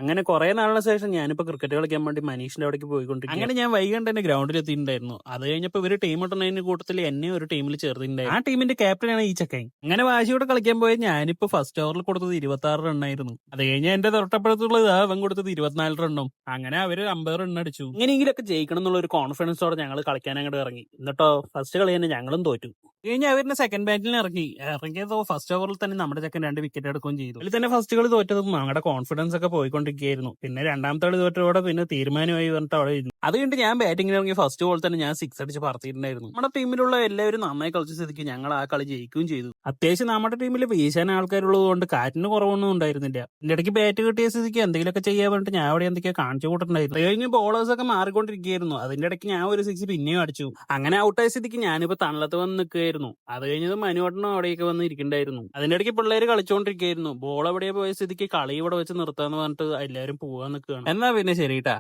അങ്ങനെ കുറെ നാളിന് ശേഷം ഞാനിപ്പോ ക്രിക്കറ്റ് കളിക്കാൻ വേണ്ടി മനീഷിന്റെ അവിടേക്ക് പോയിക്കൊണ്ടിരിക്കും. അങ്ങനെ ഞാൻ വൈകിട്ട് തന്നെ ഗ്രൗണ്ടിൽ എത്തിയിട്ടുണ്ടായിരുന്നു. അത് കഴിഞ്ഞപ്പോ ഇവര് ടീം ഇട്ടുന്നതിന് കൂട്ടത്തിൽ എന്നെ ഒരു ടീമിൽ ചേർത്തിട്ടുണ്ടായിരുന്നു. ആ ടീമിന്റെ ക്യാപ്റ്റനാണ് ഈ ചക്കൻ. അങ്ങനെ വാശിയോടെ കളിക്കാൻ പോയ ഞാനിപ്പോ ഫസ്റ്റ് ഓവറിൽ കൊടുത്തത് 26 റണ്ണായിരുന്നു. അത് കഴിഞ്ഞ് എന്റെ തൊട്ടപ്പുറത്തുള്ളത് അവൻ കൊടുത്തത് 24 റണ്ണും. അങ്ങനെ അവര് 50 റൺ അടിച്ചു. ഇങ്ങനെയെങ്കിലൊക്കെ ജയിക്കണം എന്നുള്ള ഒരു കോൺഫിഡൻസോടെ ഞങ്ങൾ കളിക്കാൻ അങ്ങോട്ട് ഇറങ്ങി. എന്നിട്ടോ ഫസ്റ്റ് കളി തന്നെ ഞങ്ങളും തോറ്റു. കഴിഞ്ഞ അവരുടെ സെക്കൻഡ് ബാറ്റിൽ ഇറങ്ങിയതോ ഫസ്റ്റ് ഓവറിൽ തന്നെ നമ്മുടെ ചെക്കൻ 2 വിക്കറ്റ് എടുക്കുകയും ചെയ്തു. അതിൽ തന്നെ ഫസ്റ്റ് കളി തോറ്റതും ഞങ്ങളുടെ കോൺഫിഡൻസ് ഒക്കെ പോയിക്കൊണ്ടിരിക്കുകയായിരുന്നു. പിന്നെ രണ്ടാമത്തെ കളി തോറ്റതോടെ പിന്നെ തീരുമാനമായി പറഞ്ഞിട്ട് അവിടെ ഇരുന്നു. അത് കഴിഞ്ഞിട്ട് ഞാൻ ബാറ്റിംഗിൽ ഇറങ്ങി ഫസ്റ്റ് ബോൾ തന്നെ ഞാൻ 6 അടിച്ച് പറത്തിയിട്ടുണ്ടായിരുന്നു. നമ്മുടെ ടീമിലുള്ള എല്ലാവരും നന്നായി കളിച്ച സ്ഥിതിക്ക് ഞങ്ങൾ ആ കളി ജയിക്കുകയും ചെയ്തു. അത്യാവശ്യം നമ്മുടെ ടീമിൽ വീശാൻ ആൾക്കാരുള്ളത് കൊണ്ട് കാറ്റിന് കുറവൊന്നും ഉണ്ടായിരുന്നില്ല. ഇതിന്റെ ഇടയ്ക്ക് ബാറ്റ് കിട്ടിയ സ്ഥിതിക്ക് എന്തെങ്കിലുമൊക്കെ ചെയ്യാൻ വേണ്ടിട്ട് ഞാൻ അവിടെ എന്തൊക്കെയോ കാണിച്ചു കൂട്ടുണ്ടായിരുന്നു. അത് കഴിഞ്ഞ് ബോളേഴ്സ് ഒക്കെ മാറിക്കൊണ്ടിരിക്കുകയായിരുന്നു. അതിന്റെ ഇടയ്ക്ക് ഞാൻ ഒരു 6 പിന്നെയും അടിച്ചു. അങ്ങനെ ഔട്ടായ സ്ഥിതിക്ക് ഞാനിപ്പോ തണലത്ത് വന്ന് നിൽക്കുകയായിരുന്നു. അത് കഴിഞ്ഞത് മനുവട്ടനും അവിടെയൊക്കെ വന്ന് ഇരിക്കണ്ടായിരുന്നു. അതിന്റെ ഇടയ്ക്ക് പിള്ളേര് കളിച്ചുകൊണ്ടിരിക്കുകയായിരുന്നു. ബോൾ എവിടെയാ പോയ സ്ഥിതിക്ക് കളി ഇവിടെ വെച്ച് നിർത്താന്ന് പറഞ്ഞിട്ട് എല്ലാവരും പോകാൻ നിൽക്കുകയാണ്. എന്നാ പിന്നെ ശരിട്ടാ.